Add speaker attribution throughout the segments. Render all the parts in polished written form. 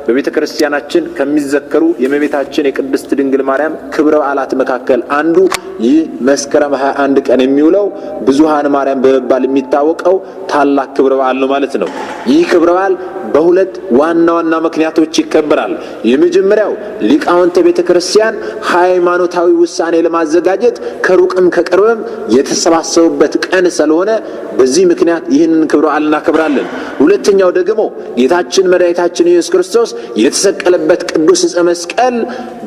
Speaker 1: በቤተ ክርስቲያናችን ከሚዘከሩ የእመቤታችን የቅድስት ድንግል ማርያም ክብረ በዓላት መካከል አንዱ ይህ መስከረም 21 ቀን የሚውለው ብዙኃን ማርያም በመባል የሚታወቀው ታላቅ ክብረ በዓል ነው ማለት ነው። ይህ ክብረ በዓል በሁለት ዋና ዋና ምክንያቶች ይከበራል። የመጀመሪያው ሊቃውንተ ቤተ ክርስቲያን ሃይማኖታዊ ውሳኔ ለማዘጋጀት ከሩቅም ከቅርብም የተሰባሰቡበት ቀን ስለሆነ በዚህ ምክንያት ይህንን ክብረ በዓል እናከብራለን። ሁለተኛው ደግሞ ጌታችን መድኃኒታችን ኢየሱስ ክርስቶስ የተሰቀለበት ቅዱስ ዕፀ መስቀል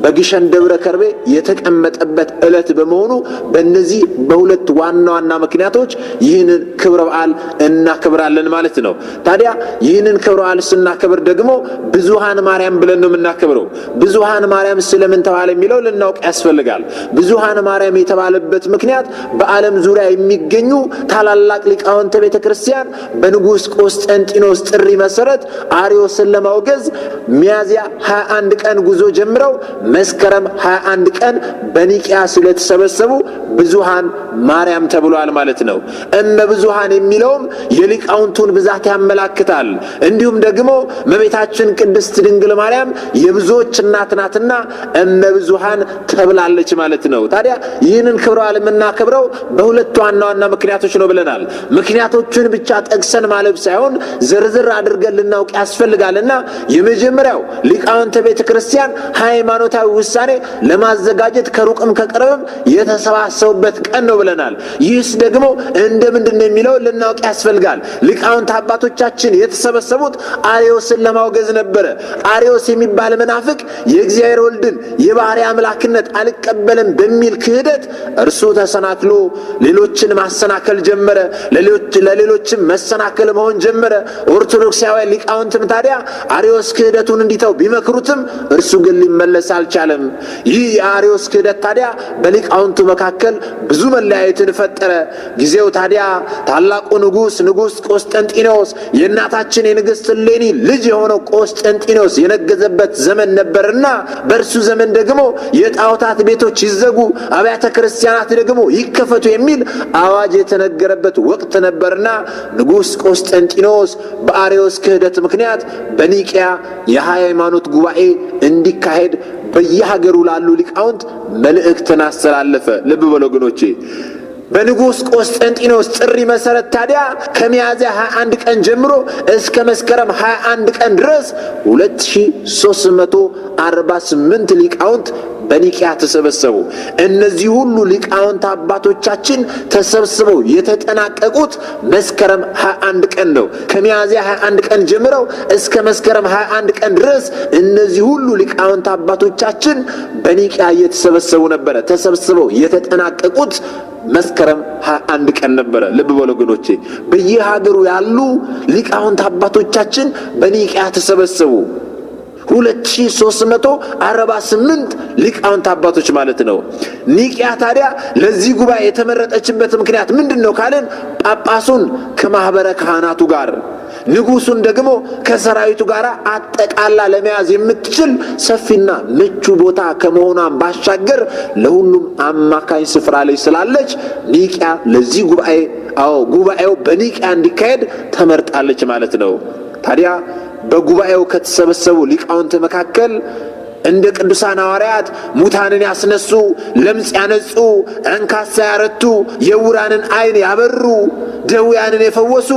Speaker 1: በግሸን ደብረ ከርቤ የተቀመጠበት ዕለት በመሆኑ በእነዚህ በሁለት ዋና ዋና ምክንያቶች ይህንን ክብረ በዓል እናከብራለን ማለት ነው። ታዲያ ይህንን ክብረ በዓል ስናከብር ደግሞ ብዙኃን ማርያም ብለን ነው የምናከብረው። ብዙኃን ማርያም ስለምን ተባለ የሚለው ልናውቅ ያስፈልጋል። ብዙኃን ማርያም የተባለበት ምክንያት በዓለም ዙሪያ የሚገኙ ታላላቅ ሊቃውንተ ቤተ ክርስቲያን በንጉሥ ቆስጠንጢኖስ ጥሪ መሰረት አርዮስን ለማውገዝ ሚያዝያ 21 ቀን ጉዞ ጀምረው መስከረም 21 ቀን በኒቂያ ስለተሰበሰቡ ብዙኃን ማርያም ተብሏል ማለት ነው። ብዙኃን የሚለውም የሊቃውንቱን ብዛት ያመላክታል። እንዲሁም ደግሞ እመቤታችን ቅድስት ድንግል ማርያም የብዙዎች እናት ናትና ብዙኃን ተብላለች ማለት ነው። ታዲያ ይህንን ክብረ በዓል የምናከብረው በሁለት ዋና ዋና ምክንያቶች ነው ብለናል። ምክንያቶቹን ብቻ ጠቅሰን ማለፍ ሳይሆን ዝርዝር አድርገን ልናውቅ ያስፈልጋልና የመጀመሪያው ሊቃውንተ ቤተ ክርስቲያን ሃይማኖታዊ ውሳኔ ለማዘጋጀት ከሩቅም ከቅርብም የተሰባሰቡበት ቀን ነው ብለናል። ይህስ ደግሞ እንደምንድን ነው የሚለው ልናውቅ ያስፈልጋል። ሊቃውንት አባቶቻችን የተሰበሰቡት አርዮስን ለማውገዝ ነበረ። አርዮስ የሚባል መናፍቅ የእግዚአብሔር ወልድን የባሕርይ አምላክነት አልቀበልም በሚል ክህደት እርሱ ተሰናክሎ ሌሎችን ማሰናከል ጀመረ። ለሌሎችም መሰናከል መሆን ጀመረ። ኦርቶዶክሳውያን ሊቃውንትም ታዲያ አርዮስ ክህደቱን እንዲተው ቢመክሩትም እርሱ ግን ሊመለስ አልቻለም። ይህ የአርዮስ ክህደት ታዲያ በሊቃውንቱ መካከል ብዙ መለያየትን ፈጠረ። ጊዜው ታዲያ ታላቁ ንጉሥ ቆስጠንጢኖስ የእናታችን የንግሥት እሌኒ ልጅ የሆነው ቆስጠንጢኖስ የነገዘበት ዘመን ነበርና በእርሱ ዘመን ደግሞ የጣዖታት ቤቶች ይዘጉ፣ አብያተ ክርስቲያናት ደግሞ ይከፈቱ የሚል አዋጅ የተነገረበት ወቅት ነበርና ንጉሥ ቆስጠንጢኖስ በአርዮስ ክህደት ምክንያት በኒቂያ የሃይማኖት ጉባኤ እንዲካሄድ በየሀገሩ ላሉ ሊቃውንት መልእክትን አስተላለፈ። ልብ በሉ ወገኖቼ። በንጉሥ ቆስጠንጢኖስ ጥሪ መሰረት ታዲያ ከሚያዝያ 21 ቀን ጀምሮ እስከ መስከረም 21 ቀን ድረስ 2348 ሊቃውንት በኒቂያ ተሰበሰቡ። እነዚህ ሁሉ ሊቃውንት አባቶቻችን ተሰብስበው የተጠናቀቁት መስከረም 21 ቀን ነው። ከሚያዝያ 21 ቀን ጀምረው እስከ መስከረም 21 ቀን ድረስ እነዚህ ሁሉ ሊቃውንት አባቶቻችን በኒቂያ እየተሰበሰቡ ነበረ። ተሰብስበው የተጠናቀቁት መስከረም 21 ቀን ነበረ። ልብ በሉ ወገኖቼ፣ በየሀገሩ ያሉ ሊቃውንት አባቶቻችን በኒቂያ ተሰበሰቡ። 2348 ሊቃውንት አባቶች ማለት ነው። ኒቂያ ታዲያ ለዚህ ጉባኤ የተመረጠችበት ምክንያት ምንድን ነው ካልን ጳጳሱን ከማኅበረ ካህናቱ ጋር ንጉሡን ደግሞ ከሰራዊቱ ጋር አጠቃላ ለመያዝ የምትችል ሰፊና ምቹ ቦታ ከመሆኗን ባሻገር ለሁሉም አማካኝ ስፍራ ላይ ስላለች ኒቂያ ለዚህ ጉባኤው በኒቂያ እንዲካሄድ ተመርጣለች ማለት ነው። ታዲያ በጉባኤው ከተሰበሰቡ ሊቃውንት መካከል እንደ ቅዱሳን ሐዋርያት ሙታንን ያስነሱ፣ ለምጽ ያነጹ፣ አንካሳ ያረቱ፣ የዕውራንን ዓይን ያበሩ፣ ደዌያንን የፈወሱ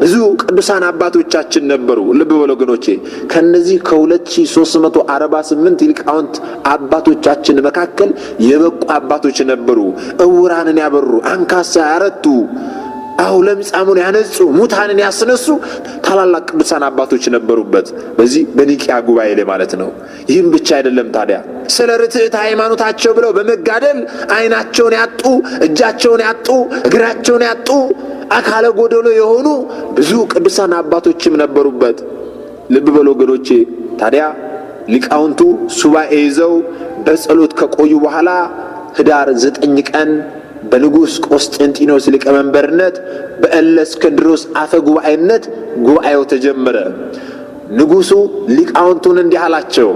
Speaker 1: ብዙ ቅዱሳን አባቶቻችን ነበሩ። ልብ በሉ ወገኖቼ፣ ከነዚህ ከ2348 ሊቃውንት አባቶቻችን መካከል የበቁ አባቶች ነበሩ። ዕውራንን ያበሩ፣ አንካሳ ያረቱ፣ ለምጻሙን ያነጹ፣ ሙታንን ያስነሱ ታላላቅ ቅዱሳን አባቶች ነበሩበት በዚህ በኒቂያ ጉባኤ ላይ ማለት ነው። ይህም ብቻ አይደለም ታዲያ ስለ ርትዕት ሃይማኖታቸው ብለው በመጋደል ዓይናቸውን ያጡ፣ እጃቸውን ያጡ፣ እግራቸውን ያጡ፣ አካለ ጎደሎ የሆኑ ብዙ ቅዱሳን አባቶችም ነበሩበት። ልብ በሉ ወገኖቼ። ታዲያ ሊቃውንቱ ሱባኤ ይዘው በጸሎት ከቆዩ በኋላ ህዳር 9 ቀን በንጉሥ ቆስጠንጢኖስ ሊቀመንበርነት በእለእስክንድሮስ አፈ ጉባኤነት ጉባኤው ተጀመረ። ንጉሡ ሊቃውንቱን እንዲህ አላቸው፣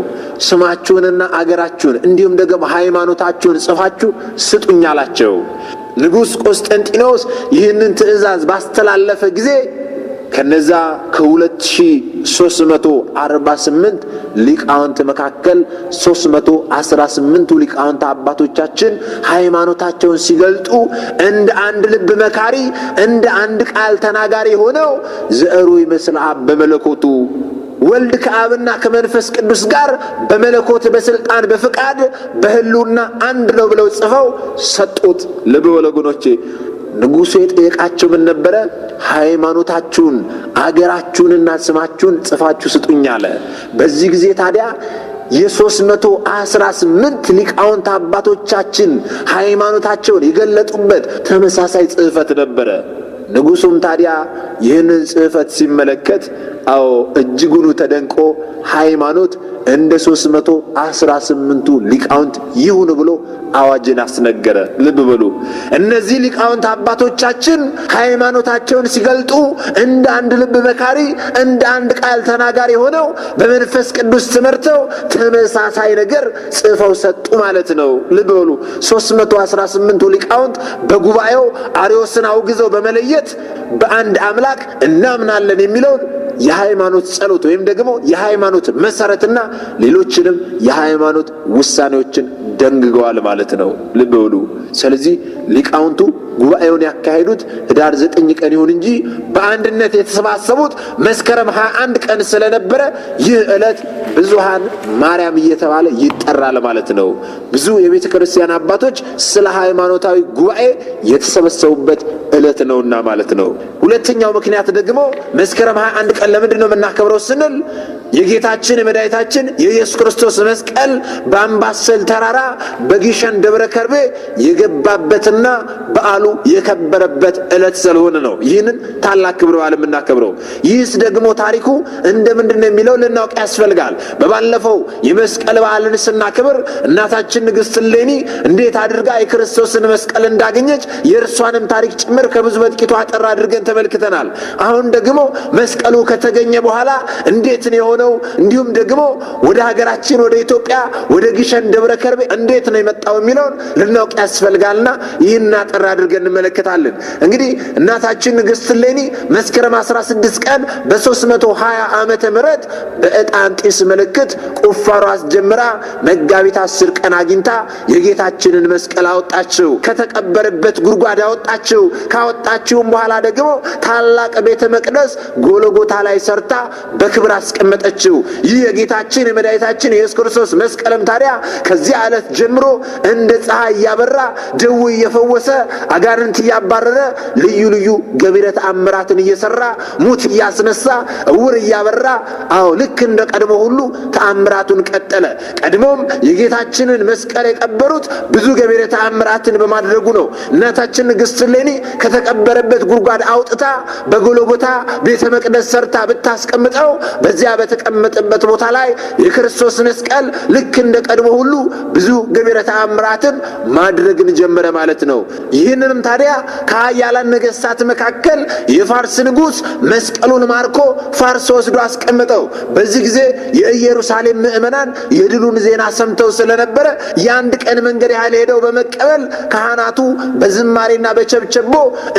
Speaker 1: ስማችሁንና አገራችሁን እንዲሁም ደግሞ ሃይማኖታችሁን ጽፋችሁ ስጡኝ አላቸው። ንጉሥ ቆስጠንጢኖስ ይህንን ትእዛዝ ባስተላለፈ ጊዜ ከነዛ ከ2348 ሊቃውንት መካከል 318ቱ ሊቃውንት አባቶቻችን ሃይማኖታቸውን ሲገልጡ እንደ አንድ ልብ መካሪ፣ እንደ አንድ ቃል ተናጋሪ ሆነው ዘእሩ ይመስል አብ በመለኮቱ ወልድ ከአብና ከመንፈስ ቅዱስ ጋር በመለኮት በስልጣን በፍቃድ በህልውና አንድ ነው ብለው ጽፈው ሰጡት። ልብ በሉ ወገኖቼ፣ ንጉሡ የጠየቃቸው ምን ነበረ? ሃይማኖታችሁን፣ አገራችሁንና ስማችሁን ጽፋችሁ ስጡኝ አለ። በዚህ ጊዜ ታዲያ የ318 ሊቃውንት አባቶቻችን ሃይማኖታቸውን የገለጡበት ተመሳሳይ ጽሕፈት ነበረ። ንጉሡም ታዲያ ይህንን ጽሕፈት ሲመለከት እጅጉኑ ተደንቆ ሃይማኖት እንደ 318ቱ ሊቃውንት ይሁን ብሎ አዋጅን አስነገረ። ልብ በሉ፣ እነዚህ ሊቃውንት አባቶቻችን ሃይማኖታቸውን ሲገልጡ እንደ አንድ ልብ መካሪ፣ እንደ አንድ ቃል ተናጋሪ ሆነው በመንፈስ ቅዱስ ተመርተው ተመሳሳይ ነገር ጽፈው ሰጡ ማለት ነው። ልብ በሉ፣ 318ቱ ሊቃውንት በጉባኤው አርዮስን አውግዘው በመለየት በአንድ አምላክ እናምናለን የሚለውን የሃይማኖት ጸሎት ወይም ደግሞ የሃይማኖት መሰረትና ሌሎችንም የሃይማኖት ውሳኔዎችን ደንግገዋል ማለት ነው። ልብ በሉ። ስለዚህ ሊቃውንቱ ጉባኤውን ያካሄዱት ህዳር 9 ቀን ይሁን እንጂ በአንድነት የተሰባሰቡት መስከረም 21 ቀን ስለነበረ ይህ ዕለት ብዙሃን ማርያም እየተባለ ይጠራል ማለት ነው። ብዙ የቤተ ክርስቲያን አባቶች ስለ ሃይማኖታዊ ጉባኤ የተሰበሰቡበት ዕለት ነውና ማለት ነው። ሁለተኛው ምክንያት ደግሞ መስከረም 21 ቀን ለምንድን ነው የምናከብረው ስንል የጌታችን የመድኃኒታችን የኢየሱስ ክርስቶስ መስቀል በአምባሰል ተራራ በግሸን ደብረ ከርቤ የገባበትና በዓሉ የከበረበት ዕለት ስለሆነ ነው ይህንን ታላቅ ክብረ በዓል የምናከብረው። ይህስ ደግሞ ታሪኩ እንደምንድን ነው የሚለው ልናውቅ ያስፈልጋል። በባለፈው የመስቀል በዓልን ስናክብር እናታችን ንግሥት እሌኒ እንዴት አድርጋ የክርስቶስን መስቀል እንዳገኘች የእርሷንም ታሪክ ጭምር ከብዙ በጥቂቱ አጠር አድርገን ተመልክተናል። አሁን ደግሞ መስቀሉ ከተገኘ በኋላ እንዴት ነው የሆነው፣ እንዲሁም ደግሞ ወደ ሀገራችን ወደ ኢትዮጵያ ወደ ግሸን ደብረ ከርቤ እንዴት ነው የመጣው የሚለውን ልናውቅ ያስፈልጋልና ይህን አጠር አድርገን እንመለከታለን። እንግዲህ እናታችን ንግሥት እሌኒ መስከረም 16 ቀን በ320 ዓመተ ምህረት በዕጣን ጢስ ምልክት ቁፋሮ አስጀምራ መጋቢት 10 ቀን አግኝታ የጌታችንን መስቀል አወጣችው። ከተቀበረበት ጉድጓድ አወጣችው። ካወጣችውም በኋላ ደግሞ ታላቅ ቤተ መቅደስ ጎልጎታ ላይ ሰርታ በክብር አስቀመጠችው። ይህ የጌታችን የመድኃኒታችን የኢየሱስ ክርስቶስ መስቀልም ታዲያ ከዚያ ዕለት ጀምሮ እንደ ፀሐይ እያበራ ደዌ እየፈወሰ አጋንንት እያባረረ ልዩ ልዩ ገቢረ ተአምራትን እየሰራ ሙት እያስነሳ እውር እያበራ ልክ እንደ ቀድሞ ሁሉ ተአምራቱን ቀጠለ። ቀድሞም የጌታችንን መስቀል የቀበሩት ብዙ ገቢረ ተአምራትን በማድረጉ ነው። እናታችን ንግሥት እሌኒ ከተቀበረበት ጉድጓድ አውጥታ በጎልጎታ ቤተ መቅደስ ሰርታ ብታስቀምጠው በዚያ በተቀመጠበት ቦታ ላይ የክርስቶስ መስቀል ልክ እንደ ቀድሞ ሁሉ ብዙ ገቢረ ተአምራትን ማድረግን ጀመረ ማለት ነው። ይህንንም ታዲያ ከኃያላን ነገሥታት መካከል የፋርስ ንጉሥ መስቀሉን ማርኮ ፋርስ ወስዶ አስቀምጠው። በዚህ ጊዜ የኢየሩሳሌም ምዕመናን የድሉን ዜና ሰምተው ስለነበረ የአንድ ቀን መንገድ ያህል ሄደው በመቀበል ካህናቱ በዝማሬና በቸብቸቦ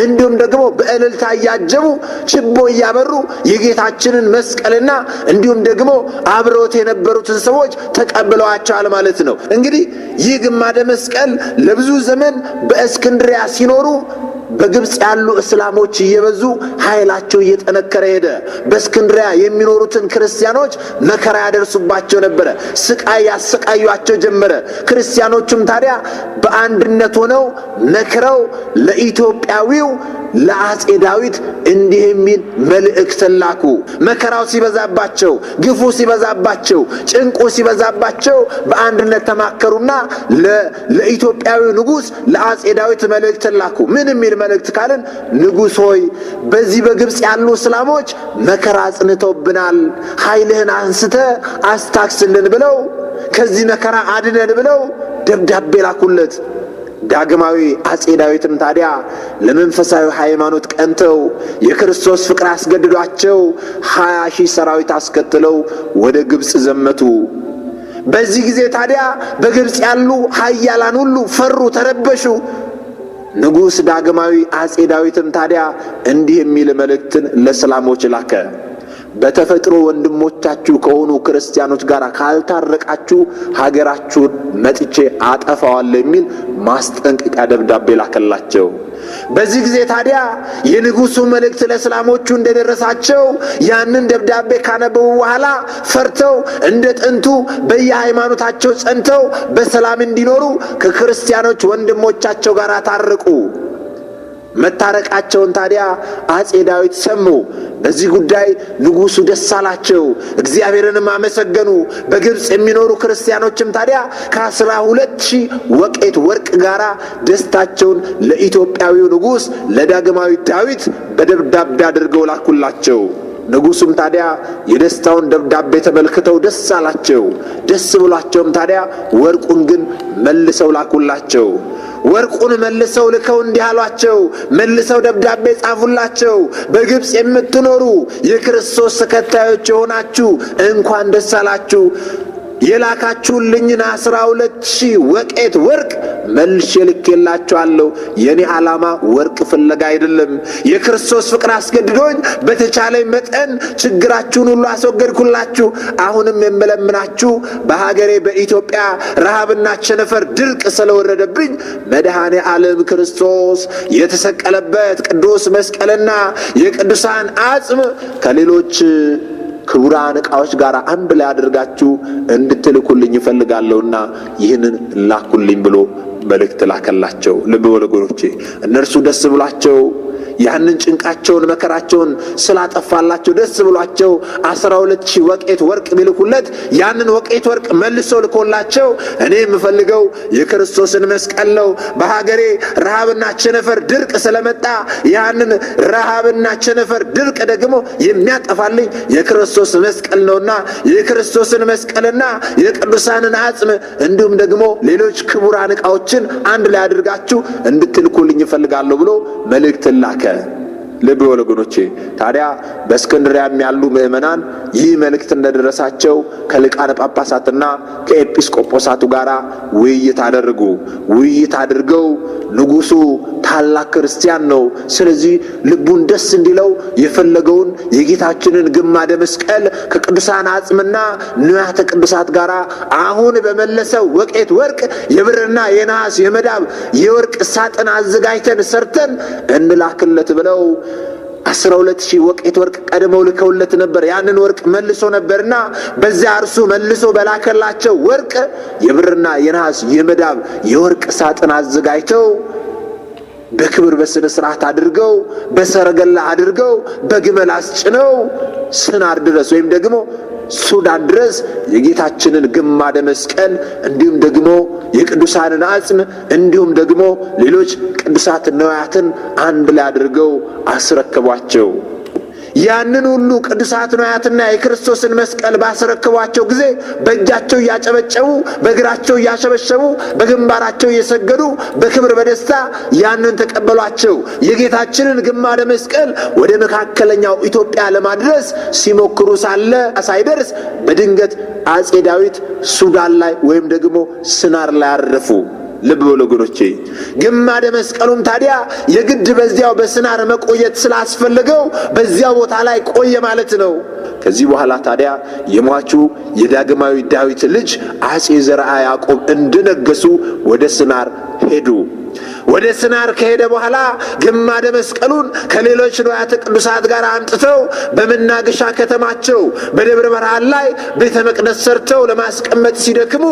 Speaker 1: እንዲሁም ደግሞ በእልልታ እያጀቡ ችቦ እያበሩ የጌታችንን መስቀልና እንዲሁም ደግሞ አብረውት የነበሩትን ሰዎች ተቀብለዋቸዋል ማለት ነው። እንግዲህ ይህ ግማደ መስቀል ለብዙ ዘመን በእስክንድሪያ ሲኖሩ በግብጽ ያሉ እስላሞች እየበዙ ኃይላቸው እየጠነከረ ሄደ። በእስክንድሪያ የሚኖሩትን ክርስቲያኖች መከራ ያደርሱባቸው ነበረ፣ ስቃይ ያሰቃዩአቸው ጀመረ። ክርስቲያኖቹም ታዲያ በአንድነት ሆነው መክረው ለኢትዮጵያዊው ለአጼ ዳዊት እንዲህ የሚል መልእክት ላኩ። መከራው ሲበዛባቸው፣ ግፉ ሲበዛባቸው፣ ጭንቁ ሲበዛባቸው በአንድነት ተማከሩና ለኢትዮጵያዊው ንጉሥ ለአጼ ዳዊት መልእክት ላኩ። ምን የሚል መልእክት ካልን፣ ንጉሥ ሆይ በዚህ በግብጽ ያሉ እስላሞች መከራ አጽንተውብናል፣ ኃይልህን አንስተ አስታክስልን ብለው ከዚህ መከራ አድነን ብለው ደብዳቤ ላኩለት። ዳግማዊ አጼ ዳዊትም ታዲያ ለመንፈሳዊ ሃይማኖት ቀንተው የክርስቶስ ፍቅር አስገድዷቸው 20,000 ሰራዊት አስከትለው ወደ ግብጽ ዘመቱ። በዚህ ጊዜ ታዲያ በግብጽ ያሉ ኃያላን ሁሉ ፈሩ፣ ተረበሹ። ንጉሥ ዳግማዊ አጼ ዳዊትም ታዲያ እንዲህ የሚል መልእክትን ለእስላሞች ላከ። በተፈጥሮ ወንድሞቻችሁ ከሆኑ ክርስቲያኖች ጋር ካልታረቃችሁ ሀገራችሁን መጥቼ አጠፋዋለሁ የሚል ማስጠንቀቂያ ደብዳቤ ላከላቸው። በዚህ ጊዜ ታዲያ የንጉሡ መልእክት ለእስላሞቹ እንደደረሳቸው ያንን ደብዳቤ ካነበቡ በኋላ ፈርተው እንደ ጥንቱ በየሃይማኖታቸው ጸንተው በሰላም እንዲኖሩ ከክርስቲያኖች ወንድሞቻቸው ጋር ታረቁ። መታረቃቸውን ታዲያ አጼ ዳዊት ሰሙ። በዚህ ጉዳይ ንጉሡ ደስ አላቸው፣ እግዚአብሔርንም አመሰገኑ። በግብፅ የሚኖሩ ክርስቲያኖችም ታዲያ ከ12,000 ወቄት ወርቅ ጋር ደስታቸውን ለኢትዮጵያዊው ንጉሥ ለዳግማዊ ዳዊት በደብዳቤ አድርገው ላኩላቸው። ንጉሡም ታዲያ የደስታውን ደብዳቤ ተመልክተው ደስ አላቸው። ደስ ብሏቸውም ታዲያ ወርቁን ግን መልሰው ላኩላቸው። ወርቁን መልሰው ልከው እንዲህ አሏቸው፣ መልሰው ደብዳቤ ጻፉላቸው። በግብፅ የምትኖሩ የክርስቶስ ተከታዮች የሆናችሁ እንኳን ደስ አላችሁ። የላካችሁልኝን 12,000 ወቄት ወርቅ መልሼ ልኬላችኋለሁ። የኔ ዓላማ ወርቅ ፍለጋ አይደለም። የክርስቶስ ፍቅር አስገድዶኝ በተቻለኝ መጠን ችግራችሁን ሁሉ አስወገድኩላችሁ። አሁንም የምለምናችሁ በሀገሬ በኢትዮጵያ ረሃብና ቸነፈር ድርቅ ስለወረደብኝ መድኃኔ ዓለም ክርስቶስ የተሰቀለበት ቅዱስ መስቀልና የቅዱሳን አጽም ከሌሎች ክቡራን ዕቃዎች ጋር አንድ ላይ አድርጋችሁ እንድትልኩልኝ እፈልጋለሁና ይህንን ላኩልኝ ብሎ መልእክት ላከላቸው። ልብ በሉ ወገኖቼ፣ እነርሱ ደስ ብሏቸው ያንን ጭንቃቸውን መከራቸውን ስላጠፋላቸው ደስ ብሏቸው 12,000 ወቄት ወርቅ ቢልኩለት ያንን ወቄት ወርቅ መልሶ ልኮላቸው እኔ የምፈልገው የክርስቶስን መስቀል ነው፣ በሀገሬ ረሃብና ቸነፈር ድርቅ ስለመጣ ያንን ረሃብና ቸነፈር ድርቅ ደግሞ የሚያጠፋልኝ የክርስቶስ መስቀል ነውና የክርስቶስን መስቀልና የቅዱሳንን አጽም እንዲሁም ደግሞ ሌሎች ክቡራን ዕቃዎችን አንድ ላይ አድርጋችሁ እንድትልኩልኝ እፈልጋለሁ ብሎ መልእክት ላከ። ልብ ወገኖቼ፣ ታዲያ በእስክንድርያም ያሉ ምእመናን ይህ መልእክት እንደደረሳቸው ከሊቃነ ጳጳሳትና ከኤጲስቆጶሳቱ ጋር ውይይት አደረጉ። ውይይት አድርገው ንጉሡ ታላቅ ክርስቲያን ነው፣ ስለዚህ ልቡን ደስ እንዲለው የፈለገውን የጌታችንን ግማደ መስቀል ከቅዱሳን አጽምና ንዋያተ ቅዱሳት ጋር አሁን በመለሰው ወቄት ወርቅ የብርና የነሐስ የመዳብ የወርቅ ሳጥን አዘጋጅተን ሰርተን እንላክለት ብለው 12,000 ወቄት ወርቅ ቀድመው ልከውለት ነበር። ያንን ወርቅ መልሶ ነበርና በዚያ እርሱ መልሶ በላከላቸው ወርቅ የብርና የነሐስ የመዳብ የወርቅ ሳጥን አዘጋጅተው በክብር በስነ ስርዓት አድርገው በሰረገላ አድርገው በግመል አስጭነው ስናር ድረስ ወይም ደግሞ ሱዳን ድረስ የጌታችንን ግማደ መስቀል እንዲሁም ደግሞ የቅዱሳንን አጽም እንዲሁም ደግሞ ሌሎች ቅዱሳት ነዋያትን አንድ ላይ አድርገው አስረከቧቸው። ያንን ሁሉ ቅዱሳት ነዋያትና የክርስቶስን መስቀል ባስረከቧቸው ጊዜ በእጃቸው እያጨበጨቡ በእግራቸው እያሸበሸቡ በግንባራቸው እየሰገዱ በክብር በደስታ ያንን ተቀበሏቸው። የጌታችንን ግማደ መስቀል ወደ መካከለኛው ኢትዮጵያ ለማድረስ ሲሞክሩ ሳለ ሳይደርስ በድንገት አጼ ዳዊት ሱዳን ላይ ወይም ደግሞ ስናር ላይ አረፉ። ልብ በሉ ወገኖቼ፣ ግማደ መስቀሉም ታዲያ የግድ በዚያው በስናር መቆየት ስላስፈለገው በዚያው ቦታ ላይ ቆየ ማለት ነው። ከዚህ በኋላ ታዲያ የሟቹ የዳግማዊ ዳዊት ልጅ አጼ ዘርዓ ያዕቆብ እንደነገሱ ወደ ስናር ሄዱ። ወደ ስናር ከሄደ በኋላ ግማደ መስቀሉን ከሌሎች ንዋያተ ቅዱሳት ጋር አምጥተው በመናገሻ ከተማቸው በደብረ ብርሃን ላይ ቤተ መቅደስ ሰርተው ለማስቀመጥ ሲደክሙ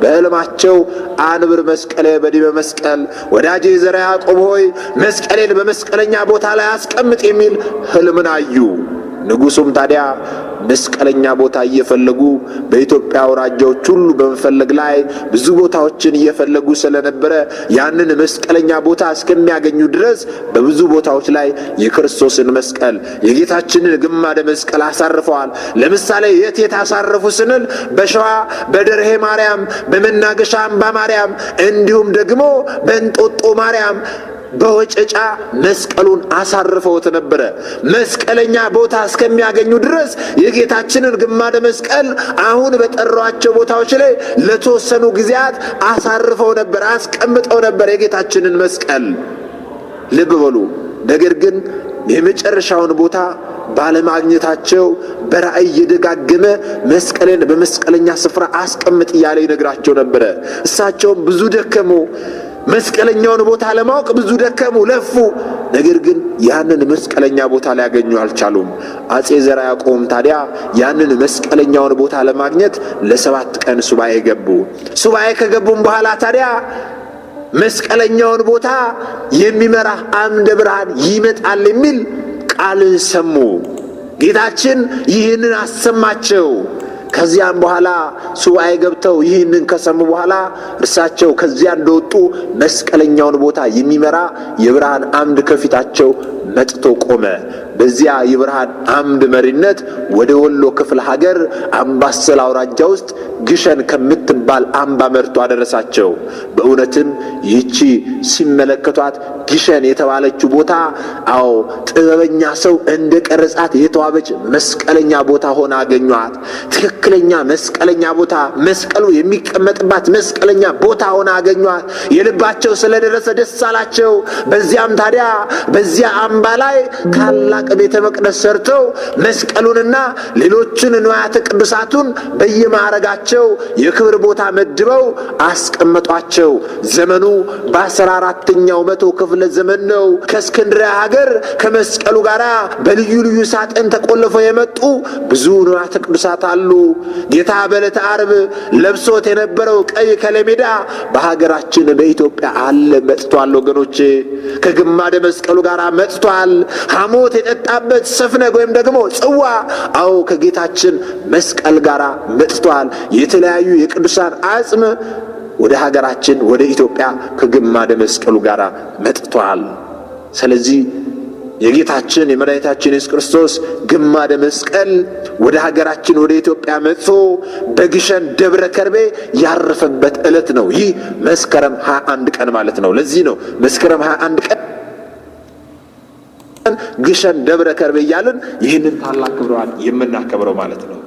Speaker 1: በሕልማቸው አንብር መስቀሌ በዲበ መስቀል፣ ወዳጄ ዘርዓ ያዕቆብ ሆይ መስቀሌን በመስቀለኛ ቦታ ላይ አስቀምጥ የሚል ሕልምን አዩ። ንጉሡም ታዲያ መስቀለኛ ቦታ እየፈለጉ በኢትዮጵያ አውራጃዎች ሁሉ በመፈለግ ላይ ብዙ ቦታዎችን እየፈለጉ ስለነበረ ያንን መስቀለኛ ቦታ እስከሚያገኙ ድረስ በብዙ ቦታዎች ላይ የክርስቶስን መስቀል የጌታችንን ግማደ መስቀል አሳርፈዋል። ለምሳሌ የት አሳረፉ ስንል በሸዋ በደርሄ ማርያም፣ በመናገሻ አምባ ማርያም እንዲሁም ደግሞ በእንጦጦ ማርያም በወጨጫ መስቀሉን አሳርፈውት ነበረ። መስቀለኛ ቦታ እስከሚያገኙ ድረስ የጌታችንን ግማደ መስቀል አሁን በጠሯቸው ቦታዎች ላይ ለተወሰኑ ጊዜያት አሳርፈው ነበር፣ አስቀምጠው ነበር የጌታችንን መስቀል። ልብ በሉ። ነገር ግን የመጨረሻውን ቦታ ባለማግኘታቸው በራእይ እየደጋገመ መስቀልን በመስቀለኛ ስፍራ አስቀምጥ እያለ ይነግራቸው ነበረ። እሳቸውም ብዙ ደከሙ። መስቀለኛውን ቦታ ለማወቅ ብዙ ደከሙ፣ ለፉ። ነገር ግን ያንን መስቀለኛ ቦታ ሊያገኙ አልቻሉም። አጼ ዘርዓ ያዕቆብ ታዲያ ያንን መስቀለኛውን ቦታ ለማግኘት ለ7 ቀን ሱባኤ ገቡ። ሱባኤ ከገቡም በኋላ ታዲያ መስቀለኛውን ቦታ የሚመራ አምደ ብርሃን ይመጣል የሚል ቃል ሰሙ። ጌታችን ይህንን አሰማቸው። ከዚያም በኋላ ሱባኤ ገብተው ይህንን ከሰሙ በኋላ እርሳቸው ከዚያ እንደወጡ መስቀለኛውን ቦታ የሚመራ የብርሃን አምድ ከፊታቸው መጥቶ ቆመ። በዚያ የብርሃን አምድ መሪነት ወደ ወሎ ክፍለ ሀገር አምባሰል አውራጃ ውስጥ ግሸን ከምትባል አምባ መርቶ አደረሳቸው። በእውነትም ይህቺ ሲመለከቷት ግሸን የተባለችው ቦታ አዎ ጥበበኛ ሰው እንደ ቀረጻት የተዋበች መስቀለኛ ቦታ ሆና አገኟት። ትክክለኛ መስቀለኛ ቦታ፣ መስቀሉ የሚቀመጥባት መስቀለኛ ቦታ ሆና አገኟት። የልባቸው ስለደረሰ ደስ አላቸው። በዚያም ታዲያ በዚያ አምባ ላይ ታላቅ ቤተ መቅደስ ሰርተው መስቀሉንና ሌሎችን ንዋያተ ቅዱሳቱን በየማዕረጋቸው የክብር ቦታ መድበው አስቀመጧቸው። ዘመኑ በ14ኛው መቶ ክፍለ ዘመን ነው። ከእስክንድርያ ሀገር ከመስቀሉ ጋር በልዩ ልዩ ሳጥን ተቆልፈው የመጡ ብዙ ንዋያተ ቅዱሳት አሉ። ጌታ በዕለተ ዓርብ ለብሶት የነበረው ቀይ ከለሜዳ በሀገራችን በኢትዮጵያ አለ፣ መጥቷል። ወገኖቼ ከግማደ መስቀሉ ጋር መጥቷል። ሐሞት የጠጣበት ሰፍነግ ወይም ደግሞ ጽዋ አዎ ከጌታችን መስቀል ጋር መጥቷል። የተለያዩ የቅዱሳን አጽም ወደ ሀገራችን ወደ ኢትዮጵያ ከግማደ መስቀሉ ጋር መጥቷል። ስለዚህ የጌታችን የመድኃኒታችን ኢየሱስ ክርስቶስ ግማደ መስቀል ወደ ሀገራችን ወደ ኢትዮጵያ መጥቶ በግሸን ደብረ ከርቤ ያረፈበት ዕለት ነው። ይህ መስከረም 21 ቀን ማለት ነው። ለዚህ ነው መስከረም 21 ቀን ግሸን ደብረ ከርቤ እያልን ይህንን ታላቅ ክብረ በዓል የምናከብረው ማለት ነው።